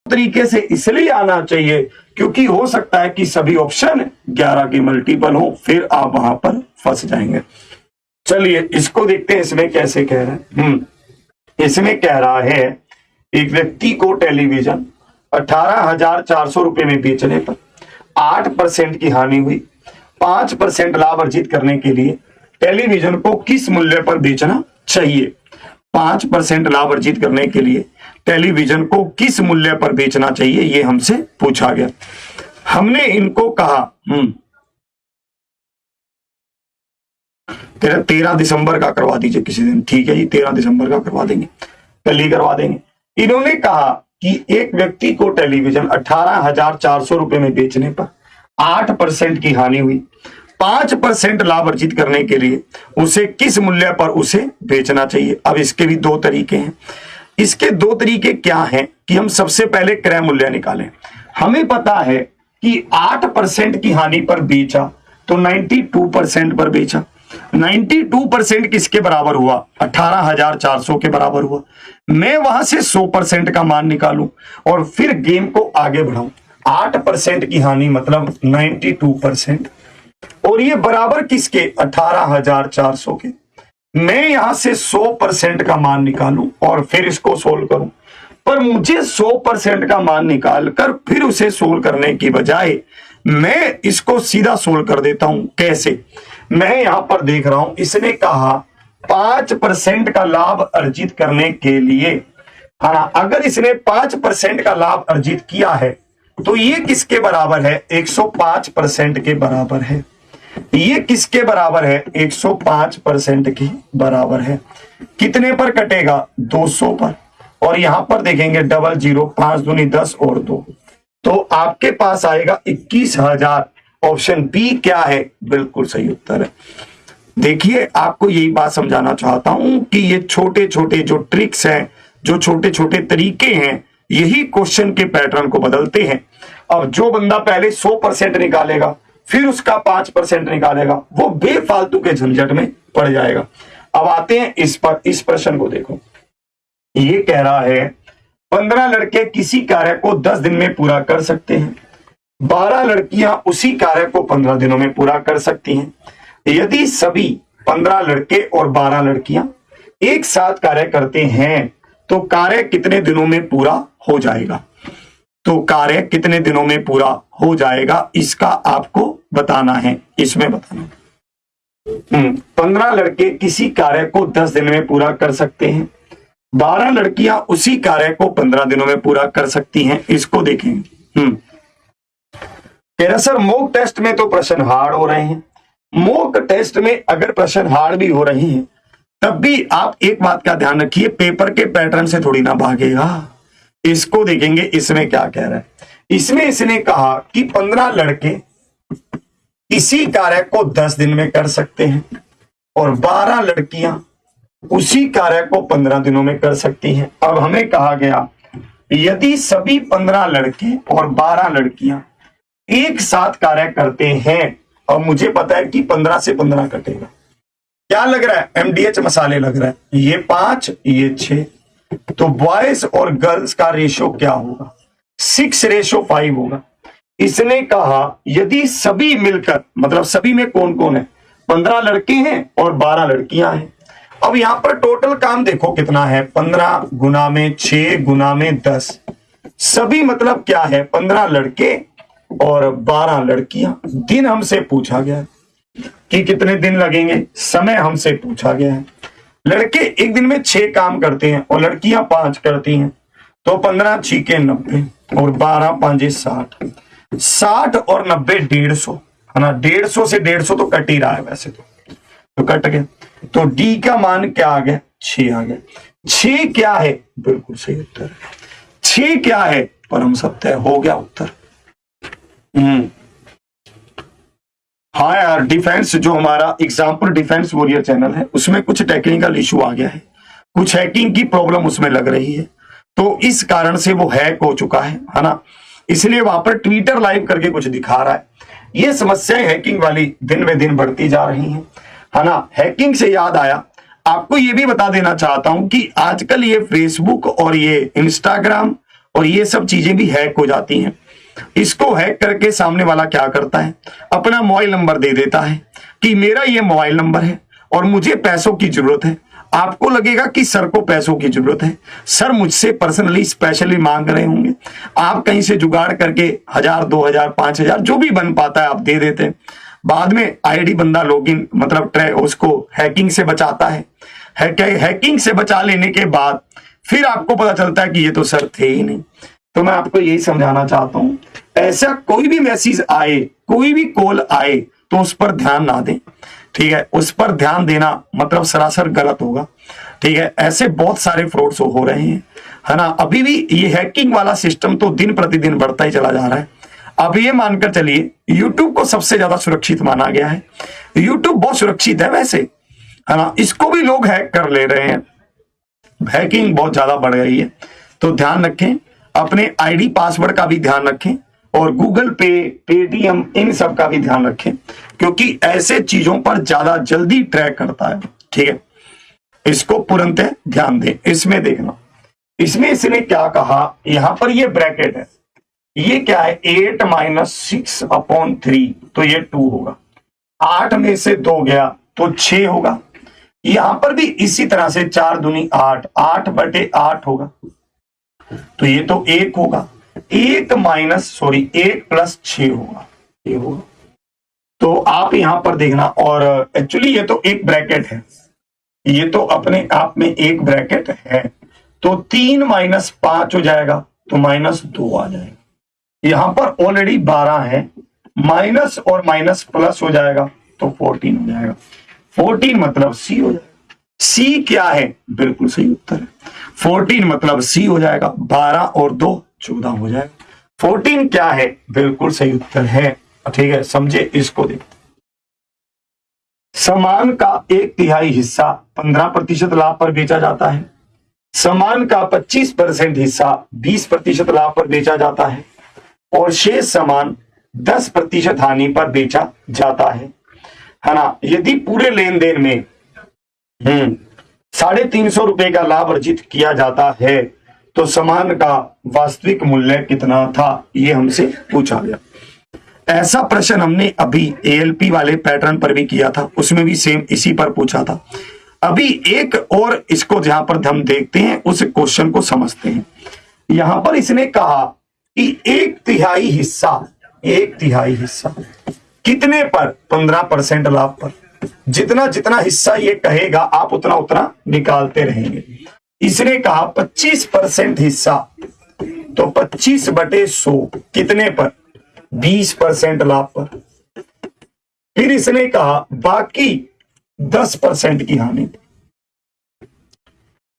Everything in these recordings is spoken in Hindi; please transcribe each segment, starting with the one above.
तरीके से इसलिए आना चाहिए क्योंकि हो सकता है कि सभी ऑप्शन 11 के मल्टीपल हो, फिर आप वहां पर फंस जाएंगे। चलिए इसको देखते हैं इसमें कैसे कह रहा है। इसमें कह रहा है एक व्यक्ति को टेलीविजन 18,400 रुपए में बेचने पर 8% की हानि हुई। 5% लाभ अर्जित करने के लिए टेलीविजन को किस मूल्य पर बेचना चाहिए? 5% लाभ अर्जित करने के लिए टेलीविजन को किस मूल्य पर बेचना चाहिए, ये हमसे पूछा गया। हमने इनको कहा 13 दिसंबर का करवा दीजिए किसी दिन, ठीक है जी, 13 दिसंबर का करवा देंगे, कल ही करवा देंगे। इन्होंने कहा कि एक व्यक्ति को टेलीविजन 18,400 रुपए में बेचने पर 8% की हानि हुई। 5% लाभ अर्जित करने के लिए उसे किस मूल्य पर उसे बेचना चाहिए? अब इसके भी दो तरीके हैं। इसके दो तरीके क्या हैं कि हम सबसे पहले क्रय मूल्य निकालें। हमें पता है कि 8% की हानि पर बेचा तो 92% पर बेचा। 92% किसके बराबर हुआ? 18,400 के बराबर हुआ। मैं वहां से 100% का मान निकालूं और फिर गेम को आगे बढ़ाऊं। 8% की हानि मतलब 92% और ये बराबर किसके? 18,400 के। मैं यहां से 100% का मान निकालूं और फिर इसको सोल्व करूं, पर मुझे 100% का मान निकालकर फिर उसे सोल्व करने की बजाय मैं इसको सीधा सोल्व कर देता हूं। कैसे? मैं यहां पर देख रहा हूं, इसने कहा 5% का लाभ अर्जित करने के लिए, हाँ, अगर इसने 5% का लाभ अर्जित किया है तो ये किसके बराबर है? 105% के बराबर है। ये किसके बराबर है? 105% के बराबर है। कितने पर कटेगा? 200 पर। और यहां पर देखेंगे 00, 5 दूनी 10 और 2, तो आपके पास आएगा 21,000। ऑप्शन बी क्या है? बिल्कुल सही उत्तर है। देखिए आपको यही बात समझाना चाहता हूं कि ये छोटे छोटे जो ट्रिक्स हैं, जो छोटे छोटे तरीके हैं, यही क्वेश्चन के पैटर्न को बदलते हैं। और जो बंदा पहले 100% निकालेगा फिर उसका 5% निकालेगा, वो बेफालतू के झंझट में पड़ जाएगा। अब आते हैं इस पर। इस प्रश्न को देखो, ये कह रहा है 15 लड़के किसी कार्य को 10 दिन में पूरा कर सकते हैं। 12 लड़कियां उसी कार्य को 15 दिनों में पूरा कर सकती हैं। यदि सभी 15 लड़के और 12 लड़कियां एक साथ कार्य करते हैं तो कार्य कितने दिनों में पूरा हो जाएगा? तो कार्य कितने दिनों में पूरा हो जाएगा, इसका आपको बताना है। इसमें बताना 15 लड़के किसी कार्य को 10 दिन में पूरा कर सकते हैं। 12 लड़कियां उसी कार्य को 15 दिनों में पूरा कर सकती हैं। इसको देखेंगे। कह रहा सर मॉक टेस्ट में तो प्रश्न हार्ड हो रहे हैं। मॉक टेस्ट में अगर प्रश्न हार्ड भी हो रहे हैं तब भी आप एक बात का ध्यान रखिए, पेपर के पैटर्न से थोड़ी ना भागेगा। इसको देखेंगे इसमें क्या कह रहा है। इसमें इसने कहा कि 15 लड़के इसी कार्य को 10 दिन में कर सकते हैं और 12 लड़कियां उसी कार्य को 15 दिनों में कर सकती हैं। अब हमें कहा गया यदि सभी 15 लड़के और 12 लड़कियां एक साथ कार्य करते हैं, और मुझे पता है कि 15 से 15 कटेगा। क्या लग रहा है? MDH मसाले लग रहा है। ये 5 ये 6, तो बॉयज और गर्ल्स का रेशो क्या होगा? 6:5 होगा। इसने कहा यदि सभी मिलकर, मतलब सभी में कौन कौन है? 15 लड़के हैं और 12 लड़कियां हैं। अब यहां पर टोटल काम देखो कितना है, 15 गुना में 6 गुना में 10। सभी मतलब क्या है? 15 लड़के और 12 लड़कियां। दिन हमसे पूछा गया है कि कितने दिन लगेंगे, समय हमसे पूछा गया है। लड़के एक दिन में 6 काम करते हैं और लड़कियां 5 करती हैं, तो 15 छीके 90 और 12 5 60। 60 और 90 150 है ना। 150 से 150 तो कट ही रहा है वैसे तो कट गया। तो डी का मान क्या आ गया? 6 आ गया। 6 क्या है? बिल्कुल सही उत्तर है। 6 क्या है? परम सत्य हो गया उत्तर। हाँ यार, डिफेंस जो हमारा एग्जाम्पल डिफेंस वॉरियर चैनल है उसमें कुछ टेक्निकल इशू आ गया है, कुछ हैकिंग की प्रॉब्लम उसमें लग रही है, तो इस कारण से वो हैक हो चुका है ना। इसलिए वहां पर ट्विटर लाइव करके कुछ दिखा रहा है। ये समस्याएं हैकिंग वाली दिन ब दिन बढ़ती जा रही हैं, है ना। हैकिंग से याद आया, आपको ये भी बता देना चाहता हूं कि आजकल ये फेसबुक और ये इंस्टाग्राम और ये सब चीजें भी हैक हो जाती हैं। इसको हैक करके सामने वाला क्या करता है, अपना मोबाइल नंबर दे देता है कि मेरा ये मोबाइल नंबर है और मुझे पैसों की जरूरत है। आपको लगेगा कि सर को पैसों की जरूरत है, सर मुझसे पर्सनली स्पेशली मांग रहे होंगे। आप कहीं से जुगाड़ करके 1000, 2000, 5000 जो भी बन पाता है आप दे देते हैं। बाद में आईडी बंदा लॉगिन मतलब उसको हैकिंग से बचाता है। हैकिंग से बचा लेने के बाद फिर आपको पता चलता है कि ये तो सर थे ही नहीं। तो मैं आपको यही समझाना चाहता हूं, ऐसा कोई भी मैसेज आए, कोई भी कॉल आए तो उस पर ध्यान ना दें, ठीक है। उस पर ध्यान देना मतलब सरासर गलत होगा, ठीक है। ऐसे बहुत सारे फ्रॉड्स हो रहे हैं, है ना। अभी भी ये हैकिंग वाला सिस्टम तो दिन प्रतिदिन बढ़ता ही चला जा रहा है। अब ये मानकर चलिए यूट्यूब को सबसे ज्यादा सुरक्षित माना गया है। यूट्यूब बहुत सुरक्षित है वैसे, है ना, इसको भी लोग हैक कर ले रहे हैं। हैकिंग बहुत ज्यादा बढ़ गई है, तो ध्यान रखें, अपने आईडी पासवर्ड का भी ध्यान रखें और गूगल पे, पेटीएम, इन सब का भी ध्यान रखें, क्योंकि ऐसे चीजों पर ज्यादा जल्दी ट्रैक करता है, ठीक है। इसको तुरंत ध्यान दें। इसमें देखना, इसमें इसने क्या कहा, यहां पर ये ब्रैकेट है, ये क्या है 8 - 6/3, तो ये 2 होगा। 8 में से 2 गया तो 6 होगा। यहां पर भी इसी तरह से 4 दूनी 8, 8/8 होगा, तो ये तो 1 होगा। 1 + 6 होगा, ये होगा। तो आप यहां पर देखना, और एक्चुअली ये तो एक ब्रैकेट है, ये तो अपने आप में एक ब्रैकेट है। तो 3 - 5 हो जाएगा, तो -2 आ जाएगा। यहां पर ऑलरेडी 12 है, माइनस और माइनस प्लस हो जाएगा तो 14 हो जाएगा। 14 मतलब सी हो जाएगा। सी क्या है, बिल्कुल सही उत्तर है। 14 मतलब सी हो जाएगा। 12 और 2 14 हो जाएगा। 14 क्या है, बिल्कुल सही उत्तर है, ठीक है। समझे, इसको देखते। सामान का 1/3 हिस्सा 15% लाभ पर बेचा जाता है। सामान का 25% हिस्सा 20% लाभ पर बेचा जाता है और शेष सामान 10% हानि पर बेचा जाता है ना। यदि पूरे लेन देन में 350 रुपए का लाभ अर्जित किया जाता है तो सामान का वास्तविक मूल्य कितना था, ये हमसे पूछा गया। ऐसा प्रश्न हमने अभी एएलपी वाले पैटर्न पर भी किया था, उसमें भी सेम इसी पर पूछा था। अभी एक और इसको जहां पर हम देखते हैं उस क्वेश्चन को समझते हैं। यहां पर इसने कहा कि 1/3 हिस्सा कितने पर, 15% लाभ पर। जितना जितना हिस्सा ये कहेगा आप उतना उतना निकालते रहेंगे। इसने कहा 25% हिस्सा, तो 25/100 कितने पर, 20% लाभ पर। फिर इसने कहा बाकी 10% की हानि।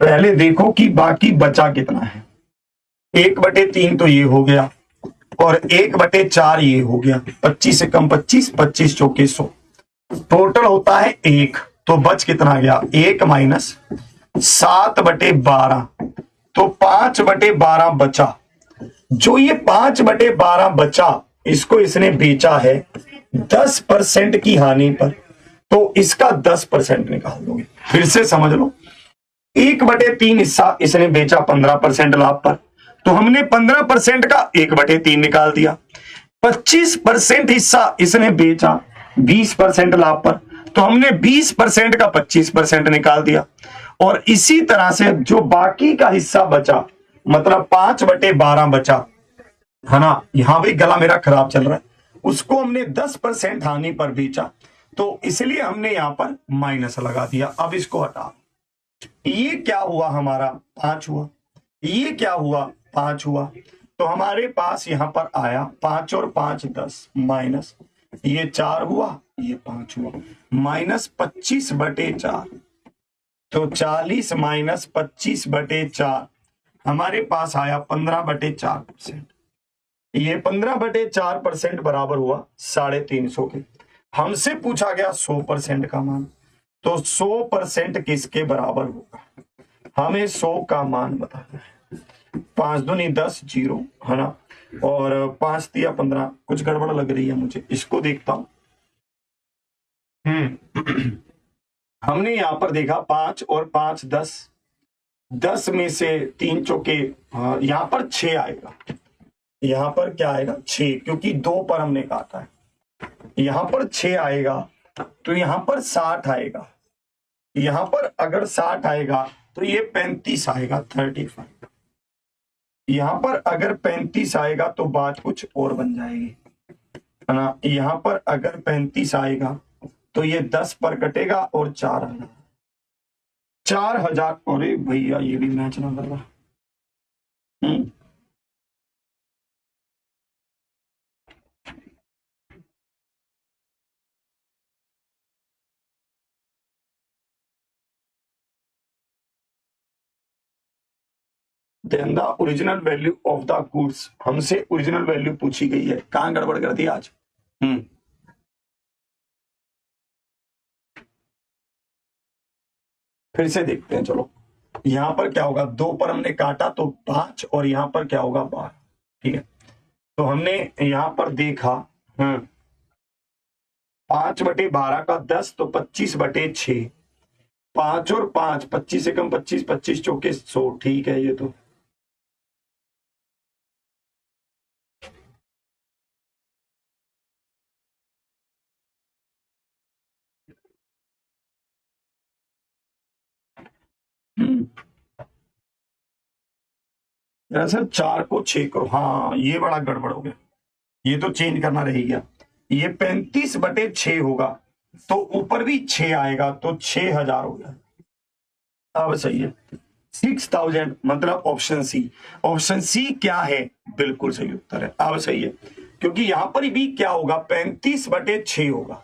पहले देखो कि बाकी बचा कितना है। 1/3 तो ये हो गया और 1/4 ये हो गया। 25 से कम 25, 25 चौके 100, टोटल होता है 1। तो बच कितना गया, 1 - 7/12, तो 5/12 बचा। जो ये 5/12 बचा, इसको इसने बेचा है 10% की हानि पर, तो इसका 10% निकाल दोगे। फिर से समझ लो, 1/3 हिस्सा इसने बेचा 15% लाभ पर, तो हमने 15% का 1/3 निकाल दिया। 25% हिस्सा इसने बेचा 20% लाभ पर, तो हमने 20% का 25% निकाल दिया। और इसी तरह से जो बाकी का हिस्सा बचा, मतलब 5/12 बचा, है ना। यहां भी गला मेरा खराब चल रहा है, उसको हमने 10% हानि पर बेचा, तो इसलिए हमने यहां पर माइनस लगा दिया। अब इसको हटा, ये क्या हुआ हमारा, 5 हुआ। ये क्या हुआ, 5 हुआ। तो हमारे पास यहां पर आया 5 और 5 10, माइनस ये 4 हुआ, ये 5 हुआ, -25/4, तो 40 - 25/4 हमारे पास आया 15/4%। ये 15/4% बराबर हुआ 350 के। हमसे पूछा गया 100% का मान, तो 100% किसके बराबर होगा, हमें 100 का मान बताना है। 5 दूनी 10, 0, है ना, और 5 तिया 15, कुछ गड़बड़ लग रही है मुझे, इसको देखता हूं। हमने यहां पर देखा 5 और 5 10, 10 में से 3 चौके, हाँ यहां पर 6 आएगा, यहां पर क्या आएगा 6, क्योंकि 2 पर हमने काटा है। यहां पर 6 आएगा तो यहां पर 60 आएगा, यहां पर अगर 60 आएगा तो ये 35 आएगा, 35। यहां पर अगर 35 आएगा तो बात कुछ और बन जाएगी, है ना। यहां पर अगर 35 आएगा तो ये 10 पर कटेगा और 4,000, 4,000। अरे भैया ये भी मैच ना कर रहा। Then the original value of the goods, हमसे ओरिजिनल वैल्यू पूछी गई है। कहां गड़बड़ कर दी आज? फिर से देखते हैं, चलो। यहां पर क्या होगा, 2 पर हमने काटा तो 5, और यहां पर क्या होगा 12, ठीक है। तो हमने यहां पर देखा 5/12 का 10, तो 25/6, 5 और 5, 25 से कम 25, 25 चौके 100, ठीक है। ये तो दरअसल 4 को 6 करो, हाँ ये बड़ा गड़बड़ हो गया, ये तो चेंज करना रह गया। ये 35/6 होगा तो ऊपर भी 6 आएगा तो 6,000 हो गया। अब सही है, 6,000, मतलब ऑप्शन सी। ऑप्शन सी क्या है, बिल्कुल सही उत्तर है। अब सही है, क्योंकि यहां पर भी क्या होगा, 35/6 होगा।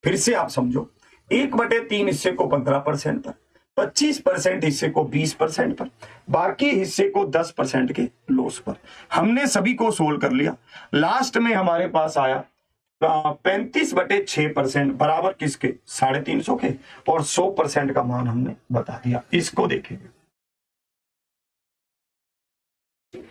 फिर से आप समझो, 1/3 हिस्से को 15% पर, 25% हिस्से को 20% पर, बाकी हिस्से को 10% के लॉस पर। हमने सभी को सोल्व कर लिया। लास्ट में हमारे पास आया 35/6% बराबर किसके, 350 के, और 100% का मान हमने बता दिया। इसको देखेंगे,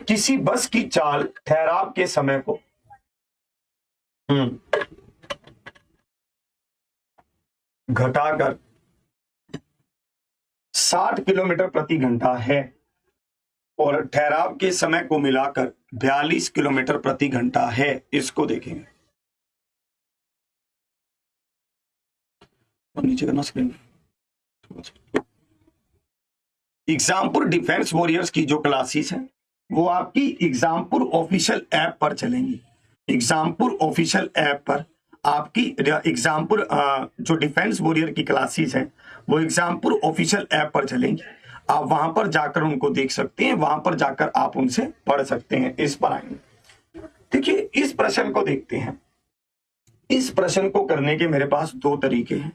किसी बस की चाल ठहराव के समय को घटाकर 60 किलोमीटर प्रति घंटा है और ठहराव के समय को मिलाकर 42 किलोमीटर प्रति घंटा है। इसको देखेंगे, और नीचे करना स्क्रीन। एग्जामपुर डिफेंस वॉरियर्स की जो क्लासेस हैं वो आपकी एग्जामपुर ऑफिशियल ऐप पर चलेंगी। एग्जामपुर ऑफिशियल ऐप पर आपकी एग्जामपुर जो डिफेंस वॉरियर की क्लासेस हैं वो एग्जामपुर ऑफिशियल ऐप पर चलेंगी। आप वहां पर जाकर उनको देख सकते हैं, वहां पर जाकर आप उनसे पढ़ सकते हैं। इस पर आएंगे, देखिए इस प्रश्न को देखते हैं। इस प्रश्न को करने के मेरे पास 2 तरीके हैं।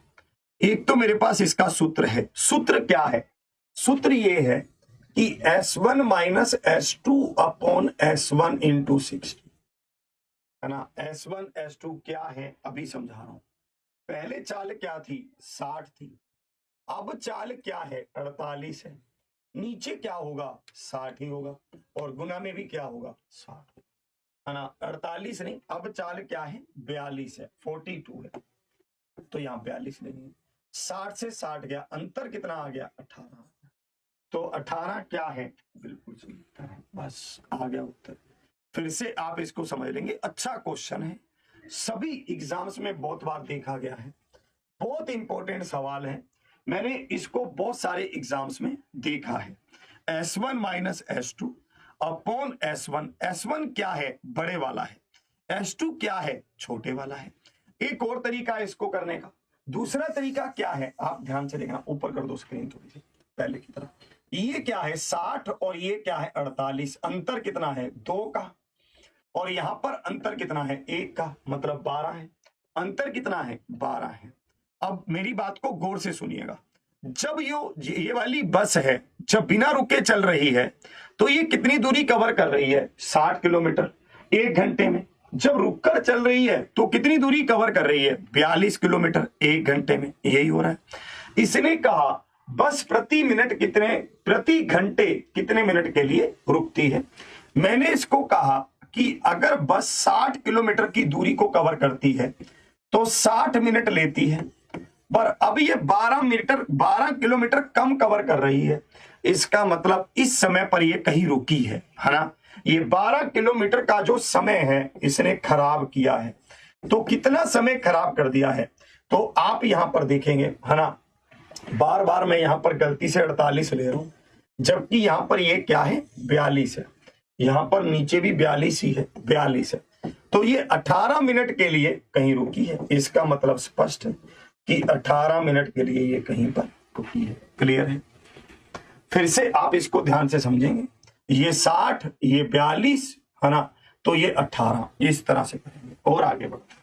एक तो मेरे पास इसका सूत्र है। सूत्र क्या है? सूत्र ये है कि S1 minus S2 upon S1 into 60, है ना। S1 S2 क्या है अभी समझा रहा हूं। पहले चाल क्या थी, 60 थी। अब चाल क्या है, 48 है। नीचे क्या होगा, 60 ही होगा, और गुना में भी क्या होगा, 60, है ना। 48 नहीं, अब चाल क्या है, 42 है, 42 है, तो यहां 42 लेंगे। 60 से 60 गया, अंतर कितना आ गया, 18। तो 18 क्या है, बिल्कुल सही उत्तर है। बस आ गया उत्तर। फिर से आप इसको समझ लेंगे। अच्छा क्वेश्चन है, सभी एग्जाम्स में बहुत बार देखा गया है, बहुत इंपॉर्टेंट सवाल है। मैंने इसको बहुत सारे एग्जाम्स में देखा है। S1 minus S2 upon S1। S1 क्या है, बड़े वाला है। S2 क्या है, छोटे वाला है। एक और तरीका है इसको करने का। दूसरा तरीका क्या है, आप ध्यान से देखना, ऊपर कर दो स्क्रीन थोड़ी सी पहले की तरह। ये क्या है, 60, और ये क्या है, 48। अंतर कितना है, 2 का, और यहां पर अंतर कितना है, 1 का, मतलब 12 है। अंतर कितना है, 12 है। अब मेरी बात को गौर से सुनिएगा। जब ये वाली बस है, जब बिना रुके चल रही है तो ये कितनी दूरी कवर कर रही है, 60 किलोमीटर 1 घंटे में। जब रुककर चल रही है तो कितनी दूरी कवर कर रही है, 42 किलोमीटर 1 घंटे में। यही हो रहा है। इसने कहा बस प्रति घंटे कितने मिनट के लिए रुकती है। मैंने इसको कहा कि अगर बस 60 किलोमीटर की दूरी को कवर करती है तो 60 मिनट लेती है, पर अब ये 12 किलोमीटर कम कवर कर रही है, इसका मतलब इस समय पर ये कहीं रुकी है ना। ये 12 किलोमीटर का जो समय है इसने खराब किया है। तो कितना समय खराब कर दिया है, तो आप यहां पर देखेंगे है ना, बार बार मैं यहां पर गलती से 48 ले रहा हूं, जबकि यहां पर ये क्या है 42 है, यहां पर नीचे भी 42 ही है, 42 है। तो ये 18 मिनट के लिए कहीं रुकी है। इसका मतलब स्पष्ट है कि 18 मिनट के लिए ये कहीं पर रुकी है। क्लियर है? फिर से आप इसको ध्यान से समझेंगे, ये 60, ये 42 है ना, तो ये 18, इस तरह से करेंगे और आगे बढ़ते हैं।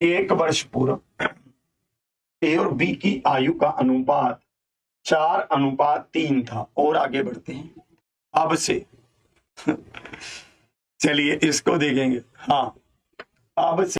1 वर्ष पूर्व ए और बी की आयु का अनुपात 4:3 था। और आगे बढ़ते हैं अब से चलिए इसको देखेंगे। हाँ, अब से